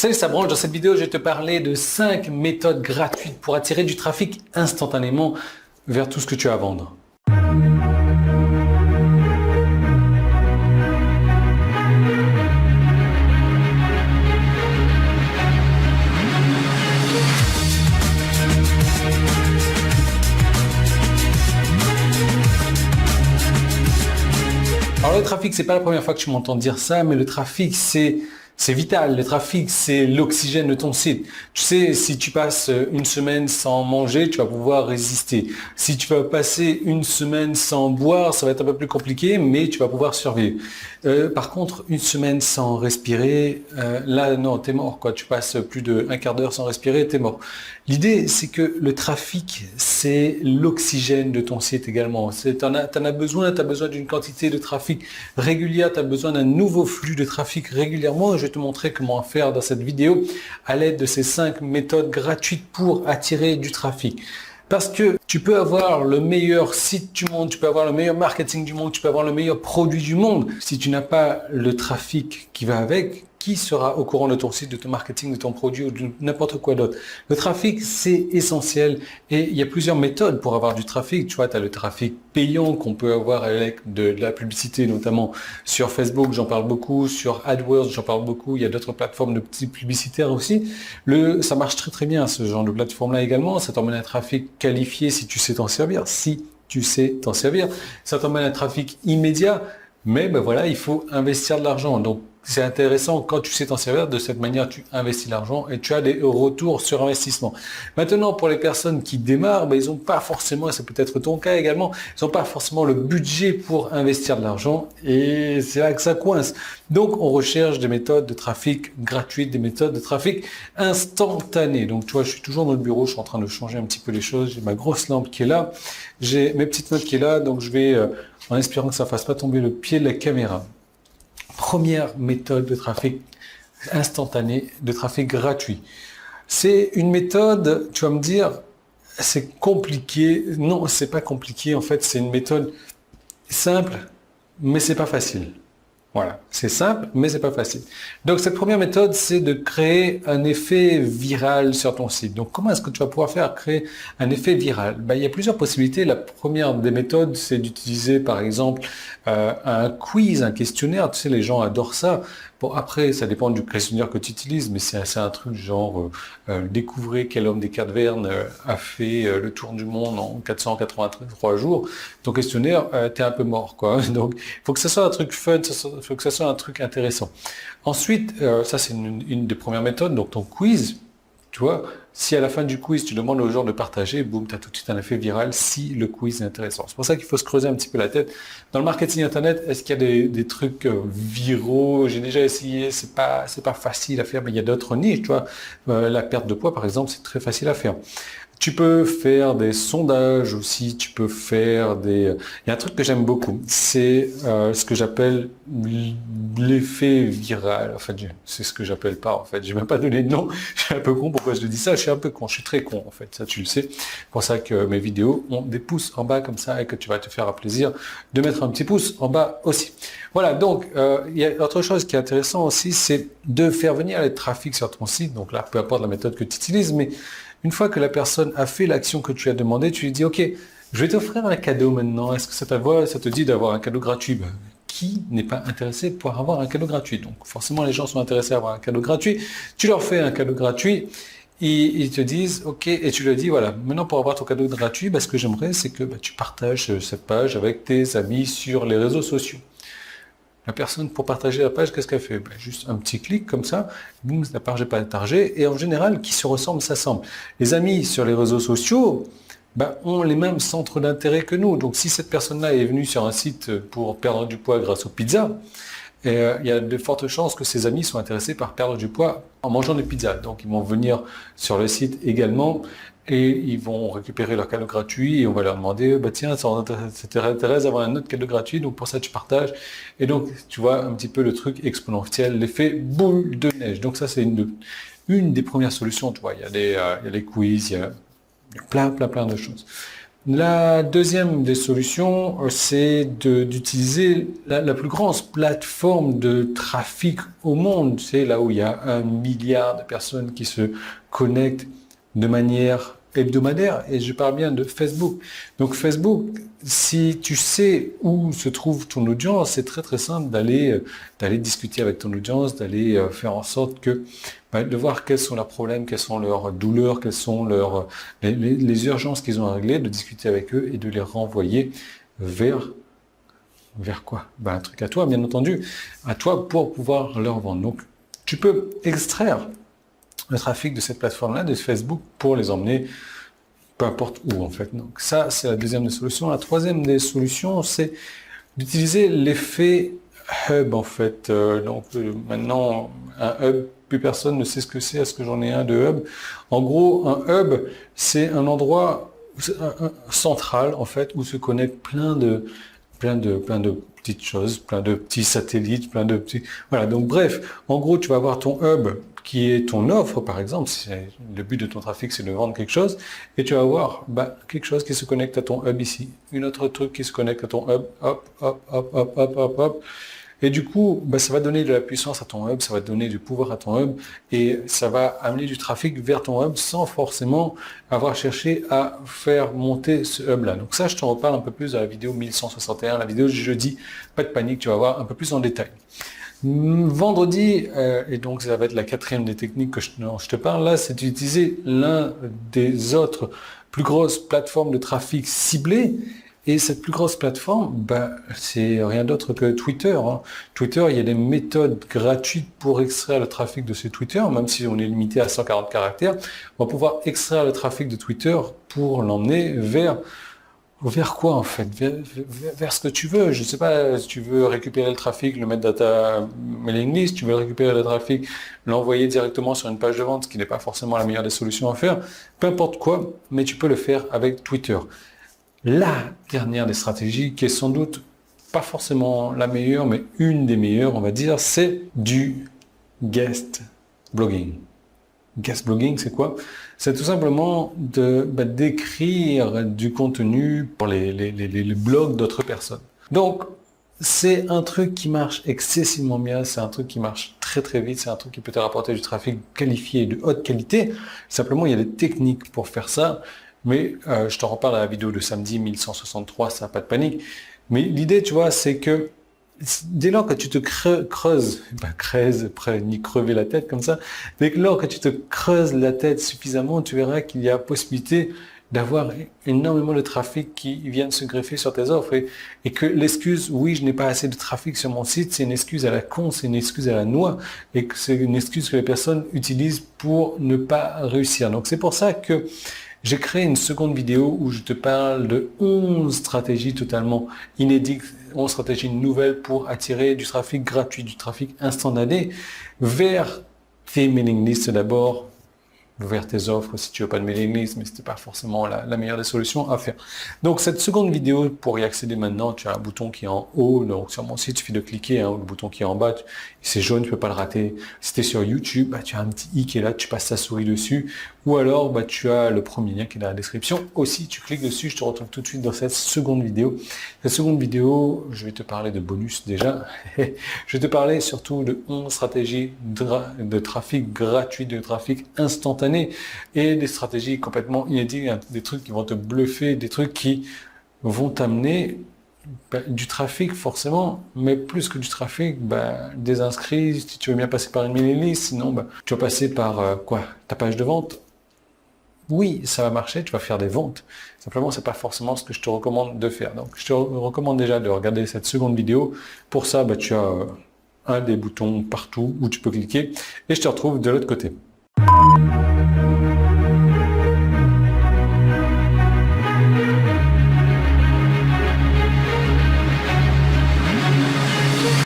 Salut, ça branche. Dans cette vidéo, je vais te parler de 5 méthodes gratuites pour attirer du trafic instantanément vers tout ce que tu as à vendre. Alors le trafic, c'est pas la première fois que tu m'entends dire ça, mais le trafic, c'est vital. Le trafic, c'est l'oxygène de ton site. Tu sais, si tu passes une semaine sans manger, tu vas pouvoir résister. Si tu vas passer une semaine sans boire, ça va être un peu plus compliqué, mais tu vas pouvoir survivre. Par contre, une semaine sans respirer, là, non, t'es mort, quoi. Tu passes plus d'un quart d'heure sans respirer, t'es mort. L'idée, c'est que le trafic, c'est l'oxygène de ton site également. T'en as besoin, tu as besoin d'une quantité de trafic régulière, tu as besoin d'un nouveau flux de trafic régulièrement. Je vais te montrer comment faire dans cette vidéo à l'aide de ces 5 méthodes gratuites pour attirer du trafic. Parce que tu peux avoir le meilleur site du monde, tu peux avoir le meilleur marketing du monde, tu peux avoir le meilleur produit du monde. Si tu n'as pas le trafic qui va avec, qui sera au courant de ton site, de ton marketing, de ton produit ou de n'importe quoi d'autre? Le trafic, c'est essentiel et il y a plusieurs méthodes pour avoir du trafic. Tu vois, tu as le trafic payant qu'on peut avoir avec de la publicité, notamment sur Facebook, j'en parle beaucoup, sur AdWords, j'en parle beaucoup. Il y a d'autres plateformes de petits publicitaires aussi. Ça marche très très bien, ce genre de plateforme-là également. Ça t'emmène un trafic qualifié si tu sais t'en servir, Ça t'emmène un trafic immédiat, mais ben voilà, il faut investir de l'argent. Donc, c'est intéressant quand tu sais t'en servir. De cette manière, tu investis l'argent et tu as des retours sur investissement. Maintenant, pour les personnes qui démarrent, ben, ils n'ont pas forcément, et c'est peut-être ton cas également, ils n'ont pas forcément le budget pour investir de l'argent et c'est là que ça coince. Donc, on recherche des méthodes de trafic gratuites, des méthodes de trafic instantanées. Donc, tu vois, je suis toujours dans le bureau, je suis en train de changer un petit peu les choses. J'ai ma grosse lampe qui est là, j'ai mes petites notes qui est là, donc je vais, en espérant que ça ne fasse pas tomber le pied de la caméra. Première méthode de trafic instantané, de trafic gratuit. C'est une méthode, tu vas me dire, c'est compliqué. Non, c'est pas compliqué. En fait, c'est une méthode simple, mais c'est pas facile. Voilà, c'est simple, mais c'est pas facile. Donc, cette première méthode, c'est de créer un effet viral sur ton site. Donc, comment est-ce que tu vas pouvoir créer un effet viral? Ben, il y a plusieurs possibilités. La première des méthodes, c'est d'utiliser, par exemple, un quiz, un questionnaire. Tu sais, les gens adorent ça. Bon, après, ça dépend du questionnaire que tu utilises, mais c'est un truc genre découvrez quel homme des Cavernes a fait le tour du monde en 483 jours. Ton questionnaire, t'es un peu mort, quoi. Donc, il faut que ça soit un truc fun, il faut que ça soit un truc intéressant. Ensuite, ça c'est une des premières méthodes, donc ton quiz, tu vois, si à la fin du quiz, tu demandes aux gens de partager, boum, tu as tout de suite un effet viral si le quiz est intéressant. C'est pour ça qu'il faut se creuser un petit peu la tête. Dans le marketing internet, est-ce qu'il y a des trucs viraux? J'ai déjà essayé, c'est pas facile à faire, mais il y a d'autres niches, tu vois. La perte de poids, par exemple, c'est très facile à faire. Tu peux faire des sondages aussi, tu peux faire des... Il y a un truc que j'aime beaucoup, c'est ce que j'appelle l'effet viral. Enfin, c'est ce que j'appelle pas, en fait. J'ai même pas donné de nom. Je suis un peu con. Pourquoi je te dis ça? Je suis un peu con. Je suis très con, en fait. Ça, tu le sais. C'est pour ça que mes vidéos ont des pouces en bas comme ça et que tu vas te faire un plaisir de mettre un petit pouce en bas aussi. Voilà. Donc, il y a autre chose qui est intéressant aussi, c'est de faire venir les trafics sur ton site. Donc là, peu importe la méthode que tu utilises, mais une fois que la personne a fait l'action que tu as demandé, tu lui dis, OK, je vais t'offrir un cadeau maintenant. Est-ce que ça te dit d'avoir un cadeau gratuit? Ben, qui n'est pas intéressé pour avoir un cadeau gratuit? Donc, forcément, les gens sont intéressés à avoir un cadeau gratuit. Tu leur fais un cadeau gratuit et ils te disent, OK, et tu leur dis, voilà, maintenant pour avoir ton cadeau gratuit, ben, ce que j'aimerais, c'est que tu partages cette page avec tes amis sur les réseaux sociaux. La personne, pour partager la page, qu'est-ce qu'elle fait? Ben, juste un petit clic comme ça, boum, la page est partagée, et en général, qui se ressemble, s'assemble. Les amis sur les réseaux sociaux ont les mêmes centres d'intérêt que nous. Donc si cette personne-là est venue sur un site pour perdre du poids grâce aux pizzas, il y a de fortes chances que ses amis soient intéressés par perdre du poids en mangeant des pizzas. Donc ils vont venir sur le site également et ils vont récupérer leur cadeau gratuit et on va leur demander tiens, ça t'intéresse d'avoir un autre cadeau gratuit, donc pour ça tu partages. Et donc tu vois un petit peu le truc exponentiel, l'effet boule de neige. Donc ça c'est une des premières solutions, tu vois. Il y a les quiz, il y a plein de choses. La deuxième des solutions, c'est d'utiliser la plus grosse plateforme de trafic au monde. C'est là où il y a 1 milliard de personnes qui se connectent de manière hebdomadaire, et je parle bien de Facebook. Donc Facebook, si tu sais où se trouve ton audience, c'est très très simple d'aller discuter avec ton audience, d'aller faire en sorte que de voir quels sont leurs problèmes, quelles sont leurs douleurs, quelles sont les urgences qu'ils ont à régler, de discuter avec eux et de les renvoyer vers quoi? Un truc à toi, bien entendu, à toi pour pouvoir leur vendre. Donc tu peux extraire le trafic de cette plateforme-là, de Facebook, pour les emmener peu importe où en fait. Donc ça, c'est la deuxième des solutions. La troisième des solutions, c'est d'utiliser l'effet hub en fait. Maintenant, un hub, plus personne ne sait ce que c'est. Est-ce que j'en ai un de hub? En gros, un hub, c'est un endroit central en fait où se connectent plein de petites choses, plein de petits satellites, plein de petits... Voilà, donc bref, en gros, tu vas avoir ton hub qui est ton offre, par exemple. Le but de ton trafic, c'est de vendre quelque chose, et tu vas avoir quelque chose qui se connecte à ton hub ici, une autre truc qui se connecte à ton hub, hop, hop, hop, hop, hop, hop, hop. Et du coup, ça va donner de la puissance à ton hub, ça va donner du pouvoir à ton hub, et ça va amener du trafic vers ton hub sans forcément avoir cherché à faire monter ce hub-là. Donc ça, je t'en reparle un peu plus dans la vidéo 1161, la vidéo du jeudi. Pas de panique, tu vas voir un peu plus en détail. Vendredi, et donc ça va être la quatrième des techniques dont je te parle là, c'est d'utiliser l'un des autres plus grosses plateformes de trafic ciblées. Et cette plus grosse plateforme, c'est rien d'autre que Twitter. Twitter, il y a des méthodes gratuites pour extraire le trafic de ce Twitter, même si on est limité à 140 caractères. On va pouvoir extraire le trafic de Twitter pour l'emmener vers quoi en fait? Vers ce que tu veux. Je ne sais pas, si tu veux récupérer le trafic, le mettre dans ta mailing list, tu veux récupérer le trafic, l'envoyer directement sur une page de vente, ce qui n'est pas forcément la meilleure des solutions à faire. Peu importe quoi, mais tu peux le faire avec Twitter. La dernière des stratégies, qui est sans doute pas forcément la meilleure, mais une des meilleures, on va dire, c'est du guest blogging. Guest blogging, c'est quoi? C'est tout simplement d'écrire du contenu pour les blogs d'autres personnes. Donc, c'est un truc qui marche excessivement bien, c'est un truc qui marche très très vite, c'est un truc qui peut te rapporter du trafic qualifié et de haute qualité. Simplement, il y a des techniques pour faire ça. Mais je t'en reparle à la vidéo de samedi 1163, ça n'a pas de panique. Mais l'idée, tu vois, c'est que dès lors que tu te creuses, ni crever la tête comme ça, dès lors que tu te creuses la tête suffisamment, tu verras qu'il y a possibilité d'avoir énormément de trafic qui vient de se greffer sur tes offres, et que l'excuse, oui, je n'ai pas assez de trafic sur mon site, c'est une excuse à la con, c'est une excuse à la noix, et que c'est une excuse que les personnes utilisent pour ne pas réussir. Donc c'est pour ça que j'ai créé une seconde vidéo où je te parle de 11 stratégies totalement inédites, 11 stratégies nouvelles pour attirer du trafic gratuit, du trafic instantané vers tes mailing lists d'abord, vers tes offres si tu veux pas de mailing list, mais c'était pas forcément la meilleure des solutions à faire. Donc cette seconde vidéo, pour y accéder maintenant, tu as un bouton qui est en haut, donc sur mon site, il suffit de cliquer, le bouton qui est en bas, c'est jaune, tu peux pas le rater. Si tu es sur YouTube, tu as un petit i qui est là, tu passes ta souris dessus, ou alors tu as le premier lien qui est dans la description. Aussi, tu cliques dessus, je te retrouve tout de suite dans cette seconde vidéo. Cette seconde vidéo, je vais te parler de bonus déjà. Je vais te parler surtout de 11 stratégies de trafic gratuit, de trafic instantané, et des stratégies complètement inédites, des trucs qui vont te bluffer, des trucs qui vont t'amener du trafic forcément, mais plus que du trafic, des inscrits, si tu veux bien passer par une mailing list, sinon tu vas passer par ta page de vente. Oui, ça va marcher, tu vas faire des ventes. Simplement, c'est pas forcément ce que je te recommande de faire. Donc, je te recommande déjà de regarder cette seconde vidéo. Pour ça, tu as un des boutons partout où tu peux cliquer, et je te retrouve de l'autre côté.